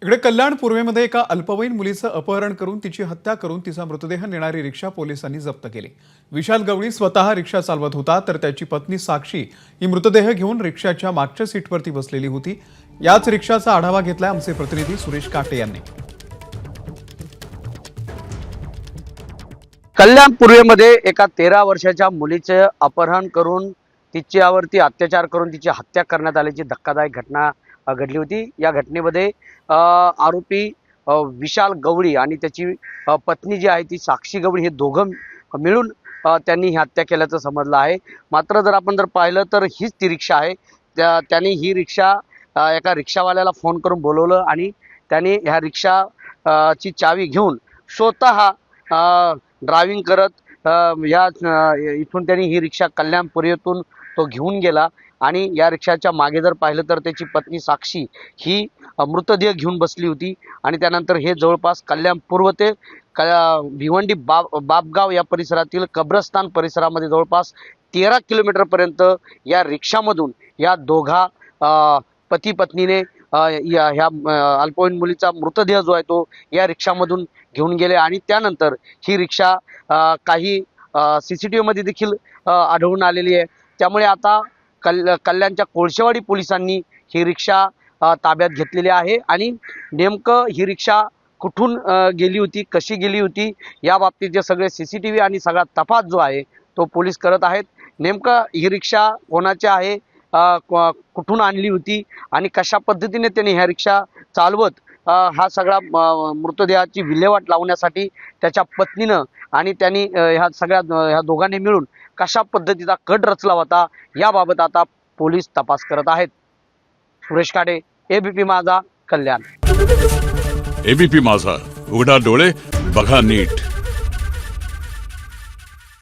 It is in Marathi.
इकडे कल्याण पूर्वेमध्ये एका अल्पवयीन मुलीचं अपहरण करून तिची हत्या करून तिचा मृतदेह नेणारी रिक्षा पोलिसांनी जप्त केली। विशाल गवळी स्वतः रिक्षा चालवत होता, तर त्याची पत्नी साक्षी ही मृतदेह घेऊन रिक्षाच्या मागच्या सीटवरती बसलेली होती। याच रिक्षाचा आढावा घेतलाय आमचे प्रतिनिधी सुरेश काटे यांनी। कल्याण पूर्वेमध्ये एका 13 वर्षाच्या मुलीचे अपहरण करून तिच्यावरती अत्याचार करून तिची हत्या करण्यात आल्याची धक्कादायक घटना घडली होती। या घटनेमध्ये आरोपी विशाल गवळी आणि त्याची पत्नी जी आहे ती साक्षी गवळी हे दोघं मिळून त्यांनी ही हत्या केल्याचं समजलं आहे। मात्र जर आपण पाहिलं तर हीच ती रिक्षा आहे। त्यांनी ही रिक्षा एका रिक्षावाल्याला फोन करून बोलवलं आणि त्यांनी ह्या रिक्षा ची चावी घेऊन स्वतः ड्रायव्हिंग करत इथून त्यांनी ही रिक्षा कल्याण पूर्वेतून तो घेऊन गेला आणि या रिक्षाच्या मागे जर पाहिलं तर त्याची पत्नी साक्षी ही मृतदेह घेऊन बसली होती आणि त्यानंतर हे जवळपास कल्याण पूर्व ते भिवंडी बापगाव या परिसरातील कब्रस्तान परिसरामध्ये जवळपास 13 किलोमीटरपर्यंत या रिक्षामधून या दोघा पती पत्नीने ह्या अल्पवयीन मुलीचा मृतदेह जो आहे तो या रिक्षामधून घेऊन गेले आणि त्यानंतर ही रिक्षा काही CCTV मध्ये देखील आढळून आलेली आहे। त्यामुळे आता कल्याणच्या कोळशेवाडी पोलिसांनी ही रिक्षा ताब्यात घेतलेली आहे आणि नेमकं ही रिक्षा कुठून गेली होती, कशी गेली होती या बाबतीत सगळे CCTV आणि सगळा तपास जो आहे तो पोलीस करत आहेत। नेमकं ही रिक्षा कोणाची आहे, कुठून आणली होती आणि कशा पद्धतीने त्यांनी ह्या रिक्षा चालवत हा सगळा मृतदेहाची विल्हेवाट लावण्यासाठी त्याच्या पत्नीनं आणि त्यांनी ह्या दोघांनी मिळून कशा पद्धतीचा कट रचला होता याबाबत आता पोलीस तपास करत आहेत। सुरेश काटे, ABP माझा, कल्याण। ABP माझा, उघडा डोळे बघा नीट।